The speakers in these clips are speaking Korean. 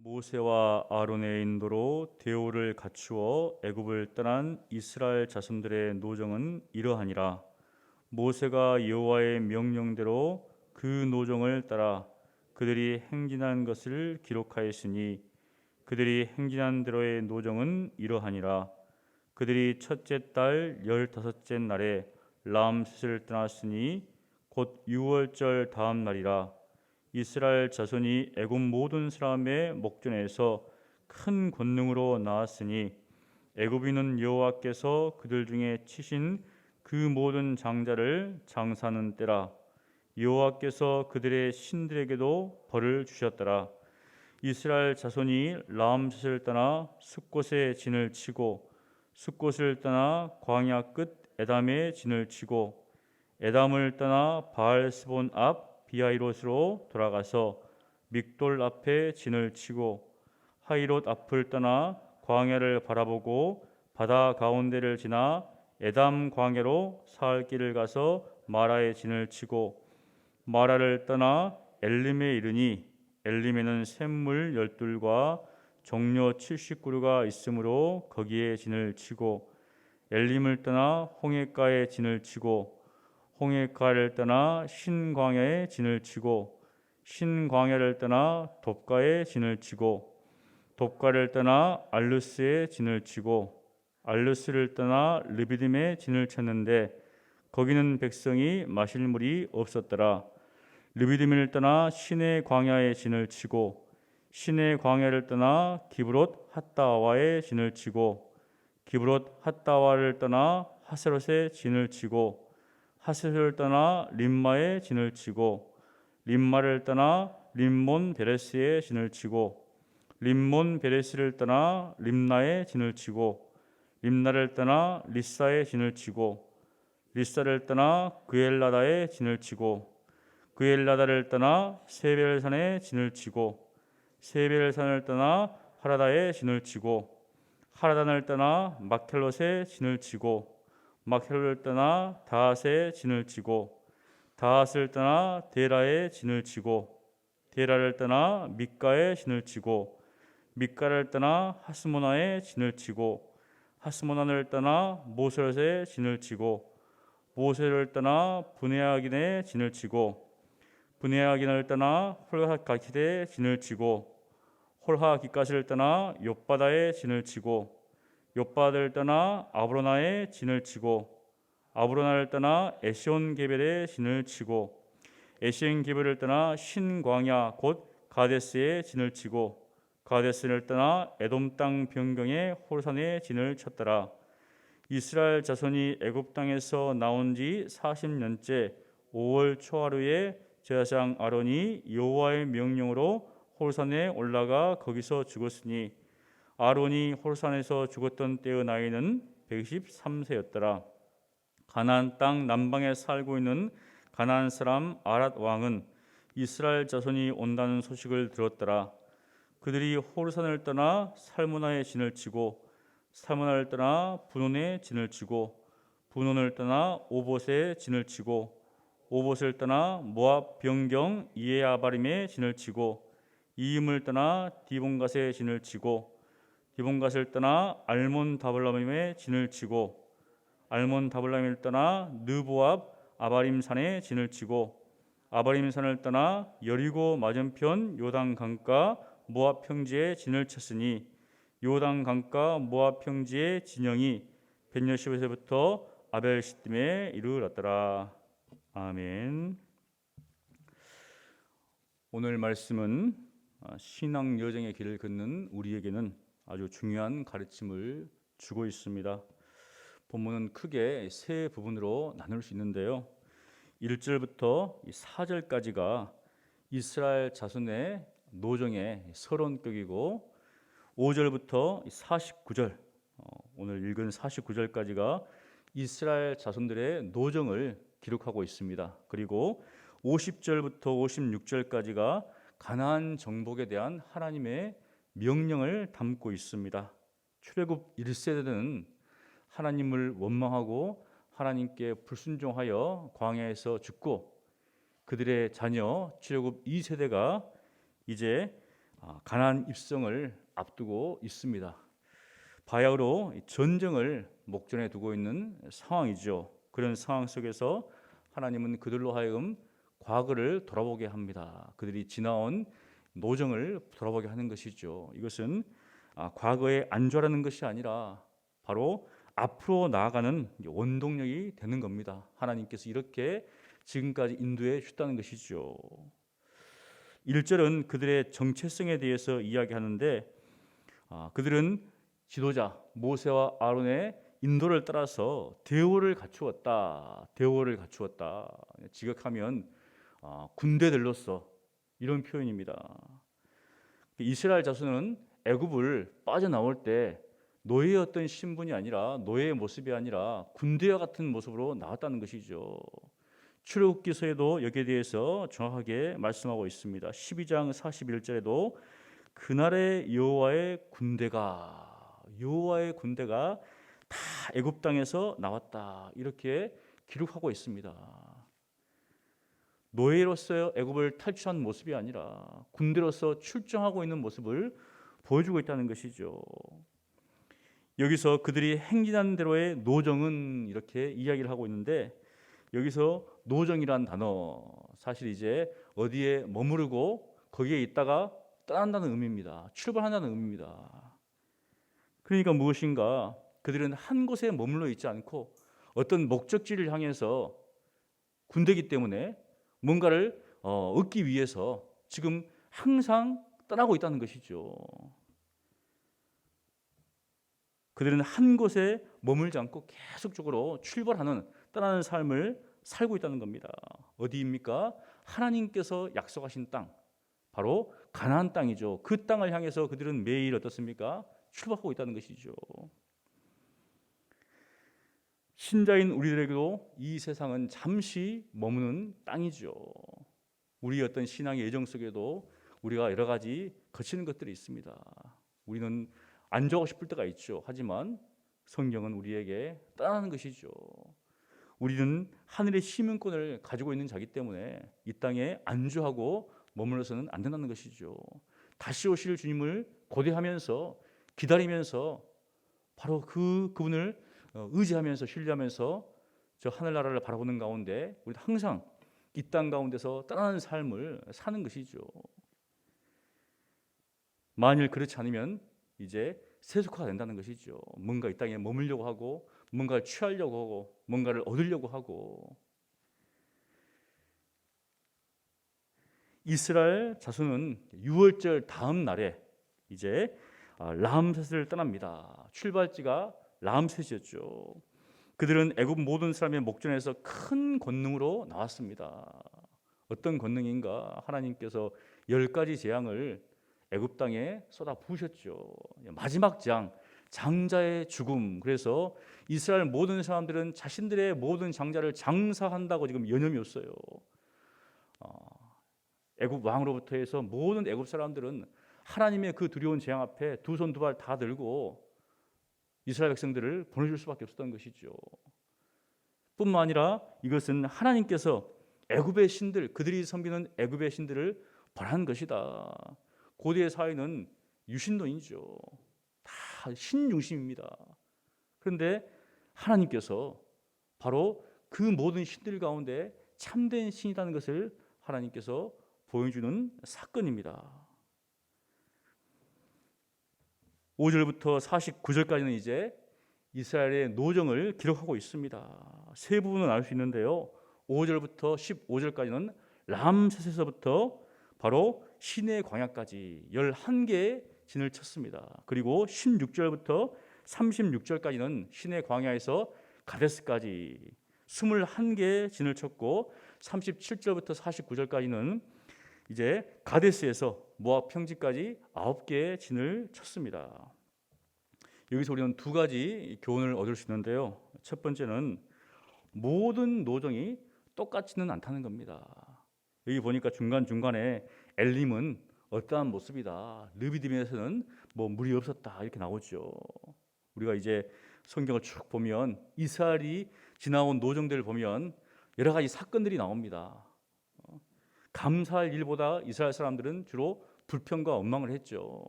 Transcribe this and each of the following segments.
모세와 아론의 인도로 대오를 갖추어 애굽을 떠난 이스라엘 자손들의 노정은 이러하니라. 모세가 여호와의 명령대로 그 노정을 따라 그들이 행진한 것을 기록하였으니 그들이 행진한 대로의 노정은 이러하니라. 그들이 첫째 달 15째 날에 람셋을 떠났으니 곧 6월절 다음 날이라. 이스라엘 자손이 애굽 모든 사람의 목전에서 큰 권능으로 나왔으니 애굽인은 여호와께서 그들 중에 치신 그 모든 장자를 장사하는 때라. 여호와께서 그들의 신들에게도 벌을 주셨더라. 이스라엘 자손이 람셋을 떠나 숫곳에 진을 치고 숫곳을 떠나 광야 끝 에담에 진을 치고 에담을 떠나 바알스본 앞 비하이롯으로 돌아가서 믹돌 앞에 진을 치고 하이롯 앞을 떠나 광야를 바라보고 바다 가운데를 지나 에담 광야로 사흘 길을 가서 마라에 진을 치고 마라를 떠나 엘림에 이르니 엘림에는 샘물 12과 종려 70그루가 있으므로 거기에 진을 치고 엘림을 떠나 홍해가에 진을 치고 홍해가를 떠나 신광야에 진을 치고 신광야를 떠나 돕가에 진을 치고 돕가를 떠나 알루스에 진을 치고 알루스를 떠나 르비딤에 진을 쳤는데 거기는 백성이 마실 물이 없었더라. 르비딤을 떠나 시내 광야에 진을 치고 시내 광야를 떠나 기브롯 핫다와에 진을 치고 기브롯 핫다와를 떠나 하세롯에 진을 치고 하세롯을 떠나 림마에 진을 치고 림마를 떠나 림몬 베레스에 진을 치고 림몬 베레스를 떠나 림나에 진을 치고 림나를 떠나 리사에 진을 치고 리사를 떠나 그엘라다에 진을 치고 그엘라다를 떠나 세벨산에 진을 치고 세벨산을 떠나 하라다에 진을 치고 하라단을 떠나 막헬롯에 진을 치고 막헬롯을 떠나 다핫에 진을 치고 다핫을 떠나 데라에 진을 치고 데라를 떠나 밑가에 진을 치고 밑가를 떠나 하스모나에 진을 치고 하스모나를 떠나 모세롯에 진을 치고 모세를 떠나 브네아긴에 진을 치고 브네아긴을 떠나 홀핫가kit에 진을 치고 홀하기까지를 떠나 욥바다에 진을 치고 욥바다를 떠나 아브로나에 진을 치고 아브로나를 떠나 에시온 게벨에 진을 치고 에시온 게벨을 떠나 신광야 곧 가데스에 진을 치고 가데스를 떠나 에돔 땅 변경의 홀산에 진을 쳤더라. 이스라엘 자손이 애굽 땅에서 나온 지 40년째 5월 초하루에 제사장 아론이 여호와의 명령으로 홀산에 올라가 거기서 죽었으니 아론이 홀산에서 죽었던 때의 나이는 123세였더라. 가나안 땅 남방에 살고 있는 가나안 사람 아랏 왕은 이스라엘 자손이 온다는 소식을 들었더라. 그들이 홀산을 떠나 살무나에 진을 치고 살무나를 떠나 분온에 진을 치고 분온을 떠나 오봇에 진을 치고 오봇을 떠나 모압 변경 이에아바림에 진을 치고 이임을 떠나 디본갓에 진을 치고 디본갓을 떠나 알몬 다블라임에 진을 치고 알몬 다블라임을 떠나 느보압 아바림 산에 진을 치고 아바림 산을 떠나 여리고 맞은편 요단 강가 모압 평지에 진을 쳤으니 요단 강가 모압 평지의 진영이 벳여시벳에부터 아벨시딤에 이르렀더라. 아멘. 오늘 말씀은 신앙 여정의 길을 걷는 우리에게는 아주 중요한 가르침을 주고 있습니다. 본문은 크게 세 부분으로 나눌 수 있는데요. 1절부터 4절까지가 이스라엘 자손의 노정의 서론격이고 5절부터 49절 오늘 읽은 49절까지가 이스라엘 자손들의 노정을 기록하고 있습니다. 그리고 50절부터 56절까지가 가나안 정복에 대한 하나님의 명령을 담고 있습니다. 출애굽 1세대는 하나님을 원망하고 하나님께 불순종하여 광야에서 죽고 그들의 자녀 출애굽 2세대가 이제 가나안 입성을 앞두고 있습니다. 바야흐로 전쟁을 목전에 두고 있는 상황이죠. 그런 상황 속에서 하나님은 그들로 하여금 과거를 돌아보게 합니다. 그들이 지나온 노정을 돌아보게 하는 것이죠. 이것은 과거의 안주라는 것이 아니라 바로 앞으로 나아가는 원동력이 되는 겁니다. 하나님께서 이렇게 지금까지 인도해 주셨다는 것이죠. 1절은 그들의 정체성에 대해서 이야기하는데 그들은 지도자 모세와 아론의 인도를 따라서 대오를 갖추었다. 지극하면 군대들로서 이런 표현입니다. 이스라엘 자손은 애굽을 빠져나올 때 노예의 어떤 신분이 아니라 노예의 모습이 아니라 군대와 같은 모습으로 나왔다는 것이죠. 출애굽기서에도 여기에 대해서 정확하게 말씀하고 있습니다. 12장 41절에도 그날의 여호와의 군대가 다 애굽 땅에서 나왔다 이렇게 기록하고 있습니다. 노예로서 애굽을 탈출한 모습이 아니라 군대로서 출정하고 있는 모습을 보여주고 있다는 것이죠. 여기서 그들이 행진한 대로의 노정은 이렇게 이야기를 하고 있는데 여기서 노정이란 단어 사실 이제 어디에 머무르고 거기에 있다가 떠난다는 의미입니다. 출발한다는 의미입니다. 그러니까 무엇인가 그들은 한 곳에 머물러 있지 않고 어떤 목적지를 향해서 군대이기 때문에 뭔가를 얻기 위해서 지금 항상 떠나고 있다는 것이죠. 그들은 한 곳에 머물지 않고 계속적으로 출발하는 떠나는 삶을 살고 있다는 겁니다. 어디입니까? 하나님께서 약속하신 땅, 바로 가나안 땅이죠. 그 땅을 향해서 그들은 매일 어떻습니까? 출발하고 있다는 것이죠. 신자인 우리들에게도 이 세상은 잠시 머무는 땅이죠. 우리의 어떤 신앙의 예정 속에도 우리가 여러 가지 거치는 것들이 있습니다. 우리는 안주하고 싶을 때가 있죠. 하지만 성경은 우리에게 떠나는 것이죠. 우리는 하늘의 시민권을 가지고 있는 자기 때문에 이 땅에 안주하고 머물러서는 안 된다는 것이죠. 다시 오실 주님을 고대하면서 기다리면서 바로 그분을 의지하면서 신뢰하면서 저 하늘나라를 바라보는 가운데 우리 항상 이 땅 가운데서 떠나는 삶을 사는 것이죠. 만일 그렇지 않으면 이제 세속화가 된다는 것이죠. 뭔가 이 땅에 머물려고 하고 뭔가를 취하려고 하고 뭔가를 얻으려고 하고. 이스라엘 자손은 유월절 다음 날에 이제 라암셋을 떠납니다. 출발지가 라암셋이었죠. 그들은 애굽 모든 사람의 목전에서 큰 권능으로 나왔습니다. 어떤 권능인가? 하나님께서 10가지 재앙을 애굽 땅에 쏟아 부으셨죠. 마지막 재앙, 장자의 죽음. 그래서 이스라엘 모든 사람들은 자신들의 모든 장자를 장사한다고 지금 연념이 없어요. 애굽 왕으로부터 해서 모든 애굽 사람들은 하나님의 그 두려운 재앙 앞에 두 손 두 발 다 들고 이스라엘 백성들을 보내줄 수밖에 없었던 것이죠. 뿐만 아니라 이것은 하나님께서 애굽의 신들, 그들이 섬기는 애굽의 신들을 벌한 것이다. 고대의 사회는 유신론이죠. 다 신중심입니다. 그런데 하나님께서 바로 그 모든 신들 가운데 참된 신이라는 것을 하나님께서 보여주는 사건입니다. 5절부터 49절까지는 이제 이스라엘의 노정을 기록하고 있습니다. 세 부분은 알 수 있는데요. 5절부터 15절까지는 람셋에서부터 바로 시내 광야까지 11개의 진을 쳤습니다. 그리고 16절부터 36절까지는 시내 광야에서 가데스까지 21개의 진을 쳤고 37절부터 49절까지는 이제 가데스에서 모압 평지까지 9개의 진을 쳤습니다. 여기서 우리는 두 가지 교훈을 얻을 수 있는데요. 첫 번째는 모든 노정이 똑같지는 않다는 겁니다. 여기 보니까 중간중간에 엘림은 어떠한 모습이다. 르비딤에서는 뭐 물이 없었다. 이렇게 나오죠. 우리가 이제 성경을 쭉 보면 이스라엘이 지나온 노정들을 보면 여러 가지 사건들이 나옵니다. 감사할 일보다 이스라엘 사람들은 주로 불평과 원망을 했죠.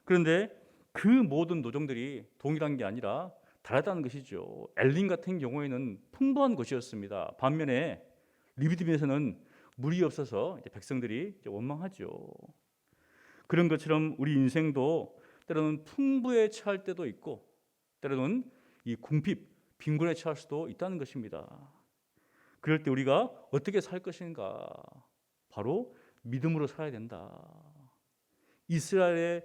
그런데 그 모든 노정들이 동일한 게 아니라 다르다는 것이죠. 엘린 같은 경우에는 풍부한 것이었습니다. 반면에 리비딤에서는 물이 없어서 이제 백성들이 이제 원망하죠. 그런 것처럼 우리 인생도 때로는 풍부에 처할 때도 있고 때로는 이 궁핍, 빈곤에 처할 수도 있다는 것입니다. 그럴 때 우리가 어떻게 살 것인가? 바로 믿음으로 살아야 된다. 이스라엘의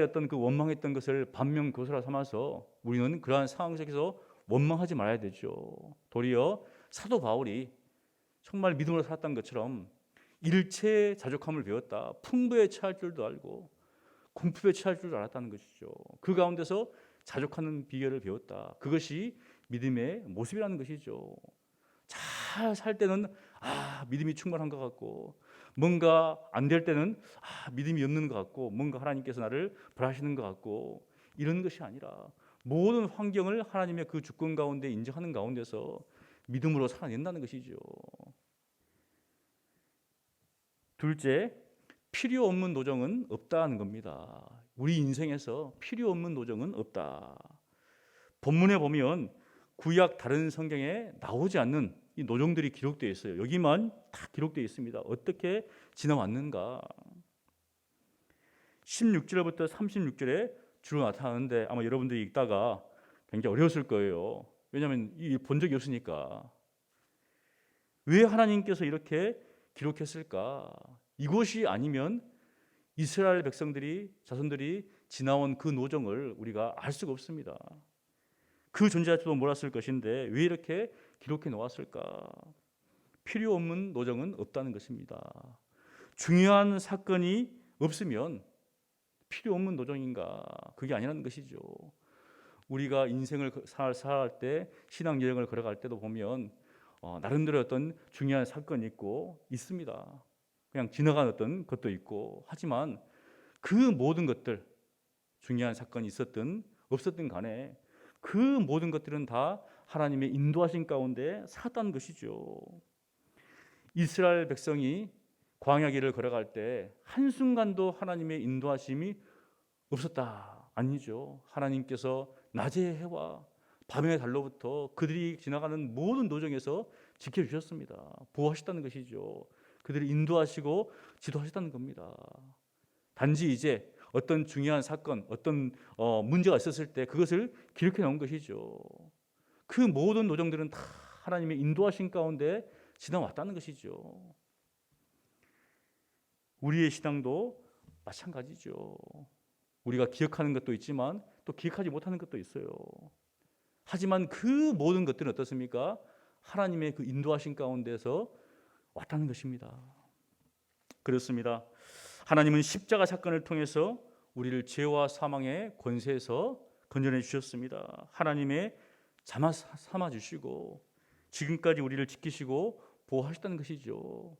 어떤 그 원망했던 것을 반면교사로 삼아서 우리는 그러한 상황 속에서 원망하지 말아야 되죠. 도리어 사도 바울이 정말 믿음으로 살았던 것처럼 일체의 자족함을 배웠다. 풍부에 처할 줄도 알고 궁핍에 처할 줄도 알았다는 것이죠. 그 가운데서 자족하는 비결을 배웠다. 그것이 믿음의 모습이라는 것이죠. 잘 살 때는 믿음이 충만한 것 같고 뭔가 안 될 때는 믿음이 없는 것 같고 뭔가 하나님께서 나를 벌하시는 것 같고 이런 것이 아니라 모든 환경을 하나님의 그 주권 가운데 인정하는 가운데서 믿음으로 살아낸다는 것이죠. 둘째, 필요 없는 노정은 없다는 겁니다. 우리 인생에서 필요 없는 노정은 없다. 본문에 보면 구약 다른 성경에 나오지 않는 이 노정들이 기록되어 있어요. 여기만 다 기록되어 있습니다. 어떻게 지나왔는가? 16절부터 36절에 주로 나타나는데 아마 여러분들이 읽다가 굉장히 어려웠을 거예요. 왜냐하면 본 적이 없으니까. 왜 하나님께서 이렇게 기록했을까? 이것이 아니면 이스라엘 백성들이 자손들이 지나온 그 노정을 우리가 알 수가 없습니다. 그 존재 자체도 몰랐을 것인데 왜 이렇게 기록해 놓았을까? 필요 없는 노정은 없다는 것입니다. 중요한 사건이 없으면 필요 없는 노정인가? 그게 아니라는 것이죠. 우리가 인생을 살아갈 때 신앙 여정을 걸어갈 때도 보면 나름대로 어떤 중요한 사건이 있고 있습니다. 그냥 지나간 어떤 것도 있고 하지만 그 모든 것들 중요한 사건이 있었든 없었든 간에 그 모든 것들은 다 하나님의 인도하신 가운데 살았다는 것이죠. 이스라엘 백성이 광야길을 걸어갈 때 한순간도 하나님의 인도하심이 없었다. 아니죠. 하나님께서 낮의 해와 밤의 달로부터 그들이 지나가는 모든 노정에서 지켜주셨습니다. 보호하셨다는 것이죠. 그들을 인도하시고 지도하셨다는 겁니다. 단지 이제 어떤 중요한 사건, 어떤 문제가 있었을 때 그것을 기록해 놓은 것이죠. 그 모든 노정들은 다 하나님의 인도하신 가운데 지나왔다는 것이죠. 우리의 신앙도 마찬가지죠. 우리가 기억하는 것도 있지만 또 기억하지 못하는 것도 있어요. 하지만 그 모든 것들은 어떻습니까? 하나님의 그 인도하신 가운데서 왔다는 것입니다. 그렇습니다. 하나님은 십자가 사건을 통해서 우리를 죄와 사망의 권세에서 건져내 주셨습니다. 하나님의 자마 삼아 주시고 지금까지 우리를 지키시고 보호하셨다는 것이죠.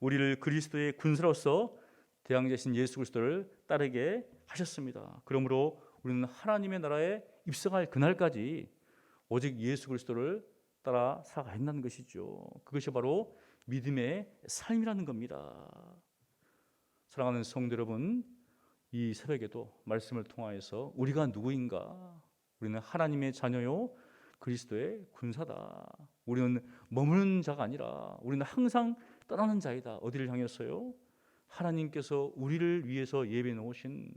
우리를 그리스도의 군사로서 대항자신 예수 그리스도를 따르게 하셨습니다. 그러므로 우리는 하나님의 나라에 입성할 그날까지 오직 예수 그리스도를 따라 살아가야 한다는 것이죠. 그것이 바로 믿음의 삶이라는 겁니다. 사랑하는 성도 여러분, 이 새벽에도 말씀을 통하여서 우리가 누구인가? 우리는 하나님의 자녀요 그리스도의 군사다. 우리는 머무는 자가 아니라 우리는 항상 떠나는 자이다. 어디를 향해서요? 하나님께서 우리를 위해서 예배해 놓으신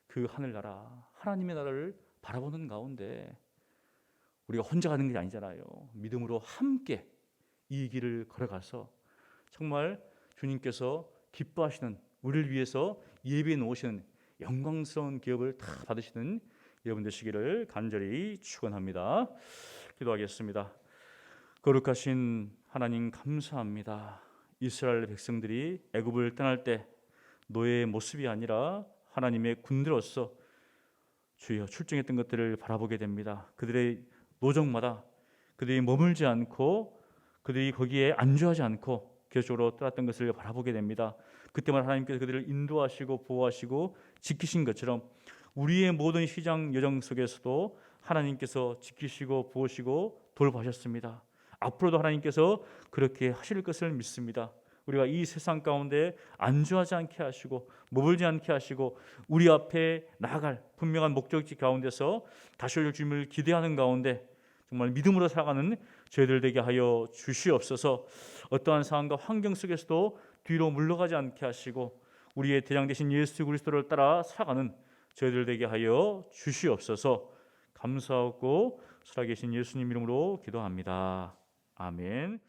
그 하늘나라, 하나님의 나라를 바라보는 가운데 우리가 혼자 가는 게 아니잖아요. 믿음으로 함께 이 길을 걸어가서 정말 주님께서 기뻐하시는, 우리를 위해서 예배해 놓으시는 영광스러운 기업을 다 받으시는 여러분 되시기를 간절히 축원합니다. 기도하겠습니다. 거룩하신 하나님 감사합니다. 이스라엘 백성들이 애굽을 떠날 때 노예의 모습이 아니라 하나님의 군대로서 주여 출정했던 것들을 바라보게 됩니다. 그들의 노정마다 그들이 머물지 않고 그들이 거기에 안주하지 않고 계속적으로 떠났던 것을 바라보게 됩니다. 그때만 하나님께서 그들을 인도하시고 보호하시고 지키신 것처럼 우리의 모든 시장 여정 속에서도 하나님께서 지키시고 보호하시고 돌보셨습니다. 앞으로도 하나님께서 그렇게 하실 것을 믿습니다. 우리가 이 세상 가운데 안주하지 않게 하시고 머물지 않게 하시고 우리 앞에 나아갈 분명한 목적지 가운데서 다시 올 주님을 기대하는 가운데 정말 믿음으로 살아가는 저희들 되게 하여 주시옵소서. 어떠한 상황과 환경 속에서도 뒤로 물러가지 않게 하시고 우리의 대장 되신 예수 그리스도를 따라 살아가는 저희들 되게 하여 주시옵소서. 감사하고 살아계신 예수님 이름으로 기도합니다. 아멘.